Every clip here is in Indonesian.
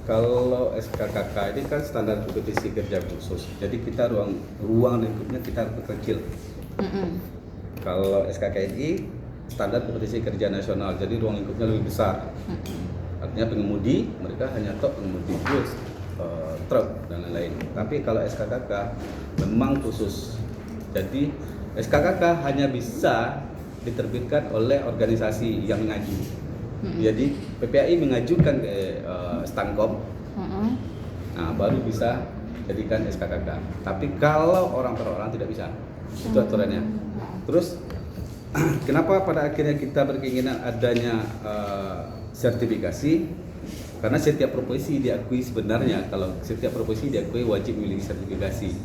Kalau SKKK ini kan standar kompetisi kerja khusus, jadi kita ruang lingkupnya kita kecil. Kalau SKKNI standar kompetisi kerja nasional, jadi ruang lingkupnya lebih besar. Artinya pengemudi mereka hanya pengemudi bus, truk dan lain-lain. Tapi kalau SKKK memang khusus. Jadi SKKK hanya bisa diterbitkan oleh organisasi yang mengaji. Jadi PPAI mengajukan ke Stankom, nah baru bisa jadikan SKKK. Tapi kalau orang per orang tidak bisa, itu aturannya. Terus kenapa pada akhirnya kita berkeinginan adanya sertifikasi? Karena setiap profesi diakui sebenarnya, kalau setiap profesi diakui wajib memiliki sertifikasi.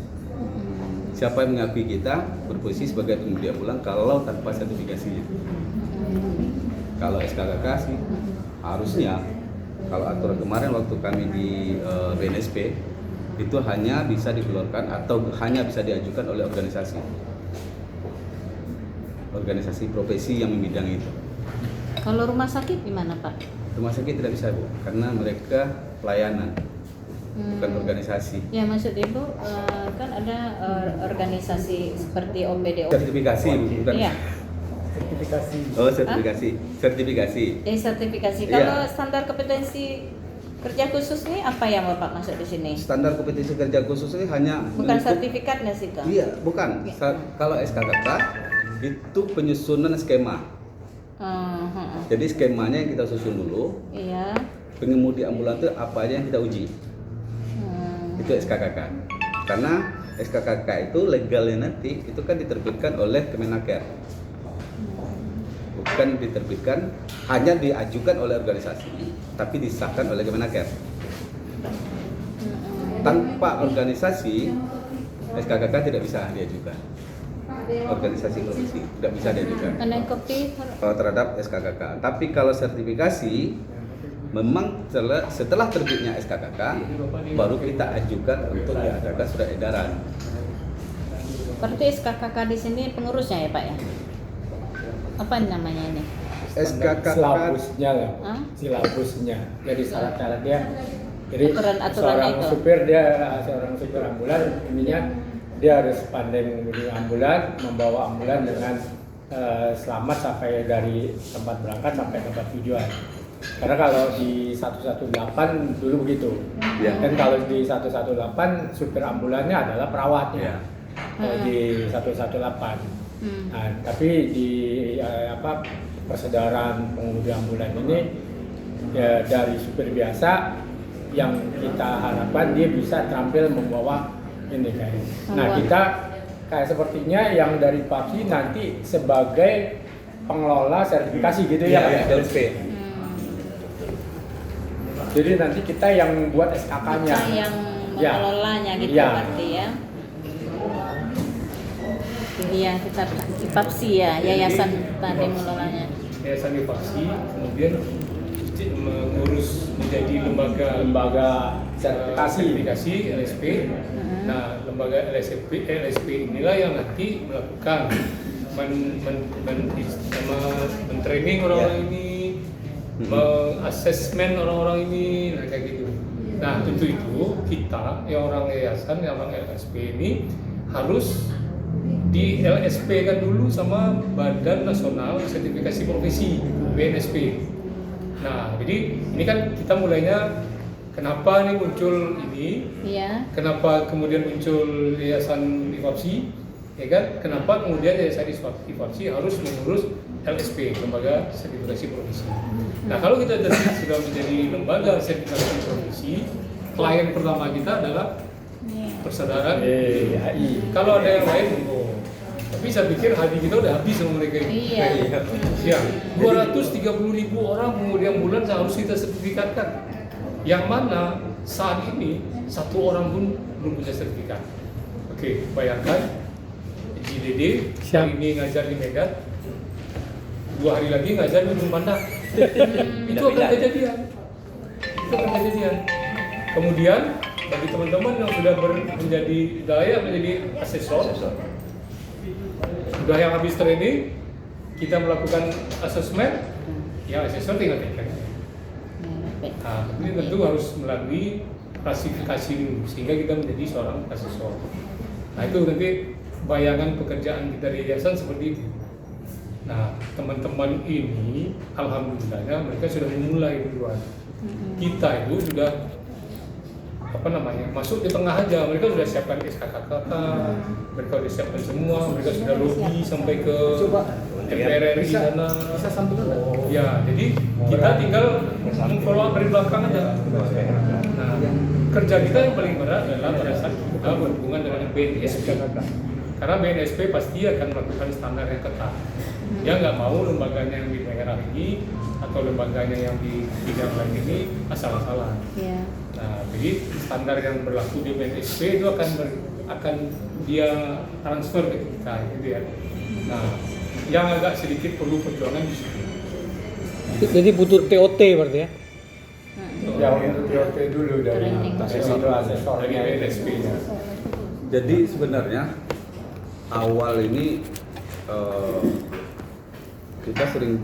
Siapa yang mengakui kita berposisi sebagai pengemudi ambulan kalau tanpa sertifikasi? Kalau SKKK sih harusnya, kalau aturan kemarin waktu kami di BNSP itu hanya bisa dikeluarkan atau hanya bisa diajukan oleh organisasi profesi yang membidangi itu. Kalau rumah sakit gimana Pak? Rumah sakit tidak bisa Bu, karena mereka pelayanan, bukan organisasi. Ya maksud Ibu kan ada organisasi seperti OPD. Sertifikasi bukan? Iya. Sertifikasi. Oh sertifikasi, sertifikasi. Sertifikasi. Iya. Kalau standar kompetensi kerja khusus ini apa yang Bapak maksud di sini? Standar kompetisi kerja khusus ini hanya Bukan sertifikatnya sih Kak? Iya, bukan. Kalau SKKK itu penyusunan skema. Jadi skemanya yang kita susun dulu. Iya. Pengemudi ambulan itu apa aja yang kita uji. Itu SKKK. Karena SKKK itu legalnya nanti itu kan diterbitkan oleh Kemenaker. Bukan diterbitkan, hanya diajukan oleh organisasi, tapi disahkan oleh Kemenaker. Tanpa organisasi, SKKK tidak bisa diajukan. Organisasi profesi tidak bisa diajukan terhadap SKKK. Tapi kalau sertifikasi, memang setelah terbitnya SKKK, baru kita ajukan untuk diadakan surat edaran. Berarti SKKK di sini pengurusnya ya Pak ya? Apa namanya ini? SKKK Silabusnya lah, silabusnya. Jadi syarat-syaratnya. Jadi Aturan-aturannya itu. seorang supir ambulan intinya dia harus pandai mengemudi ambulan, membawa ambulan dengan selamat sampai dari tempat berangkat sampai tempat tujuan. Karena kalau di 118 dulu begitu. Dan kalau di 118 supir ambulannya adalah perawatnya. Di 118. Nah, tapi di persedaran pengemudi ambulan ini ya, dari supir biasa yang kita harapkan dia bisa terampil membawa ini kayak. Nah, kita kayak sepertinya yang dari PAPSI nanti sebagai pengelola sertifikasi gitu ya, LSP. Jadi nanti kita yang buat SKK-nya. Kita yang mengelolanya gitu berarti ya. Iya, kita di PAPSI ya, yayasan tadi mengelolanya. Yayasan di PAPSI, kemudian mengurus menjadi lembaga sertifikasi LSP. Nah, lembaga LSP inilah yang nanti melakukan men-training orang-orang ini, mengassessment orang-orang ini, nah kayak gitu. Nah, tentu itu kita yang orang yayasan, yang orang LSP ini harus di LSP kan dulu sama Badan Nasional Sertifikasi Profesi BNSP. Nah, jadi ini kan kita mulainya kenapa nih muncul ini? Iya. Kenapa kemudian muncul yayasan IFAPSI? Ya kan? Kenapa kemudian yayasan IFAPSI harus mengurus LSP, Lembaga Sertifikasi Profesi. Nah, kalau kita sudah menjadi lembaga sertifikasi profesi, klien pertama kita adalah persaudaraan. Kalau ada yang lain, tapi saya pikir hati kita udah habis sama mereka ini. Iya. Ya, 230.000 orang pengemudi ambulan harus kita sertifikatkan. Yang mana saat ini satu orang pun belum punya sertifikat. Oke, bayangkan JDD hari ini ngajar di Medan, 2 hari lagi ngajar di Ujung Pandang. Itu akan kejadian. Kemudian bagi teman-teman yang sudah menjadi layak menjadi asesor, sudah yang habis training, kita melakukan asesmen, ya asesor tinggal teknik. Nah, ini tentu harus melalui klasifikasi dulu sehingga kita menjadi seorang asesor. Nah, itu nanti bayangan pekerjaan kita di yayasan seperti itu. Nah, teman-teman ini alhamdulillahnya mereka sudah memulai duluan. Kita itu sudah masuk di tengah aja. Mereka sudah siapkan SKKK, mereka sudah siapkan semua, mereka sudah lobby sampai ke DPR RI sana. Bisa sambung nggak? Ya, jadi kita tinggal follow up dari belakang aja. Nah, kerja kita yang paling berat adalah pada saat kita berhubungan dengan BNSP. Karena BNSP pasti akan melakukan standar yang ketat. Dia nggak mau lembaganya yang di daerah ini atau lembaganya yang di bidang lain ini asal-asalan. Iya. Nah, jadi standar yang berlaku di BNSP itu akan dia transfer ke kita, gitu ya. Nah, yang agak sedikit perlu perjuangan di situ. Jadi butuh TOT berarti ya? Ya untuk TOT dulu dari Training. asesor Dari asesornya BNSP. Jadi sebenarnya awal ini kita sering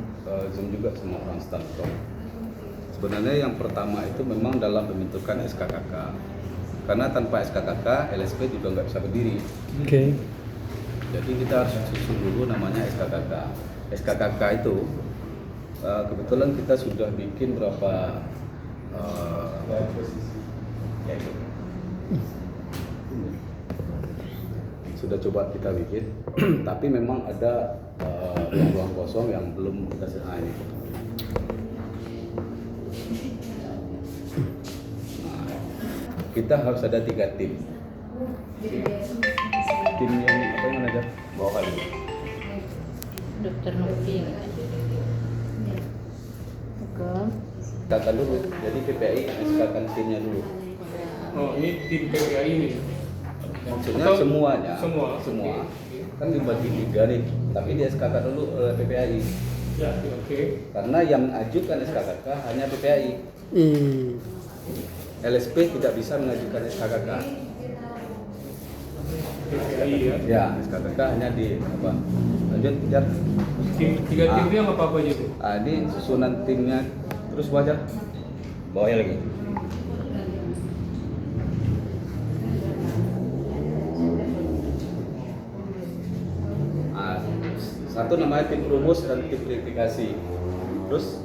Zoom juga sama orang Stankom. Sebenarnya yang pertama itu memang dalam pembentukan SKKK. Karena tanpa SKKK, LSP juga nggak bisa berdiri. Oke. Jadi kita harus susun dulu namanya SKKK. SKKK itu kebetulan kita sudah bikin berapa sudah coba kita bikin, tapi memang ada ruang kosong yang belum kita selesai. Nah, kita harus ada 3 tim. Tim yang apa yang ada? Bawa kali. Dokter Novi. Oke. Katakan dulu. Jadi PPI SK-kan timnya dulu. Oh, ini tim PPI ini. Maksudnya Atau semuanya. Semua. Semua. Kan dibagi 3 nih. Tapi di SK-kan dulu PPI. Ya, oke. Karena yang mengajukan SKKK hanya PPI. LSP tidak bisa mengajukan SKKK. PPI ya. Ya, SKKK hanya di apa? Lanjut, Jar. Tiga tim itu yang apa aja tuh? Ini susunan timnya. Terus baca. Bawahnya lagi. Satu namanya tim rumus dan tim verifikasi. Terus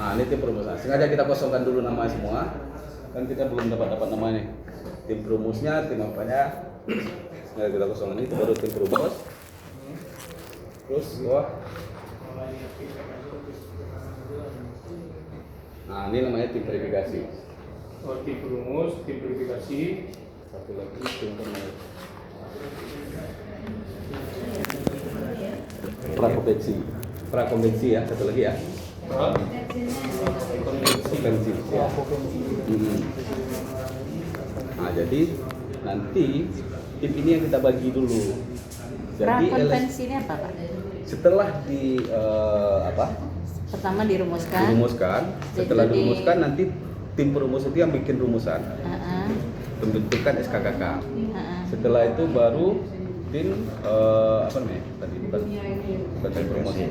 ini tim rumus. Sengaja kita kosongkan dulu namanya semua. Kan kita belum dapat namanya. Tim rumusnya, tim apanya? Sengaja kita kosongkan itu baru tim rumus. Terus ini namanya tim verifikasi. Oh, tim rumus, tim verifikasi. Satu lagi tim penulis. Prakonvensi ya, satu lagi ya. Konvensi ya. Nah, jadi nanti tim ini yang kita bagi dulu. Jadi Prakonvensi ini apa, Pak? setelah di Pertama dirumuskan. Setelah dirumuskan nanti tim perumus itu yang bikin rumusan. Pembentukan SKKK. Setelah itu baru tim tim promosi.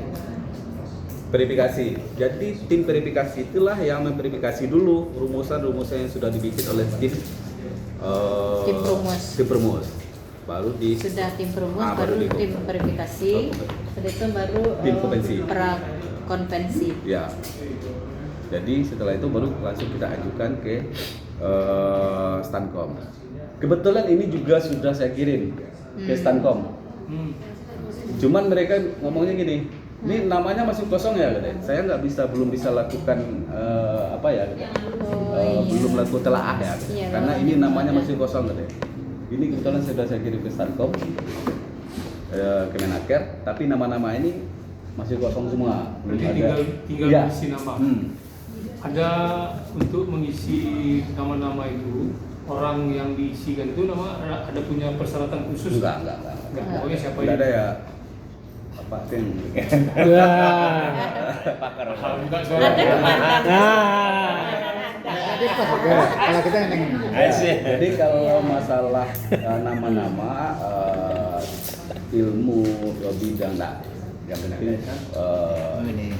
Verifikasi. Jadi tim verifikasi itulah yang memverifikasi dulu rumusan-rumusan yang sudah dibikin oleh tim perumus. Baru Sudah tim perumus, baru baru tim verifikasi, setelah itu baru tim konvensi. Prakonvensi. Ya. Jadi setelah itu baru langsung kita ajukan ke Stankom. Kebetulan ini juga sudah saya kirim ke Stankom. Cuman mereka ngomongnya gini, ini namanya masih kosong ya, katanya. Saya belum bisa lakukan belum lakukan telaah ya, Iya, karena kalau ini gitu namanya ada. masih kosong, katanya. Ini kebetulan sudah saya kirim ke Stankom, Kemenaker, tapi nama-nama ini masih kosong semua. Berarti tinggal Ya. mengisi nama. Ada untuk mengisi nama-nama itu orang yang diisikan itu ada punya persyaratan khusus? Enggak. Pokoknya siapa Enggak ada yang ya. Apa tim? pakar? Enggak soal. Ada Kalau kita yang Jadi kalau masalah nama-nama ilmu bidang enggak Yang penting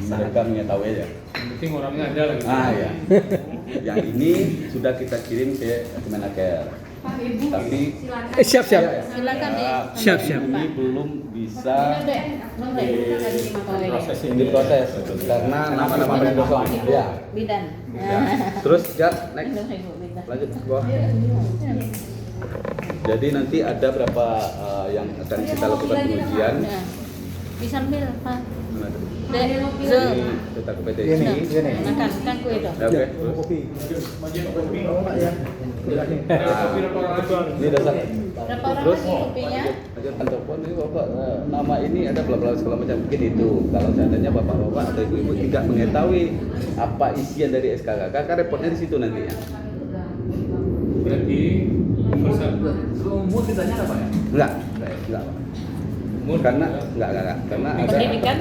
mereka mengetahui aja. Yang penting orangnya ada lagi. Ya. Yang ini sudah kita kirim ke Kemenaker. Tapi Siap. Silakan deh. Siap. ini belum bisa Proses diproses karena nama-nama belum kosong. Ya. Bidan. Ya. Terus next. Lanjut ke bawah. Jadi nanti ada berapa yang akan kita lakukan pengujian. Ya. Disambil, Pak. Mana tuh? Dek, Ini Zo. kita ke PTC. Makan kue itu. Ya, oke. Terus. Ini dasar. Berapa orang Terus lagi kopinya? ajukan telepon ini bapak nama ini ada bla bla segala macam mungkin itu. Kalau seandainya bapak-bapak atau ibu-ibu tidak mengetahui apa isian dari SKKK, kan repotnya di situ nantinya. Berarti Enggak. Pak. umur Karena enggak. Karena ada Pendidikan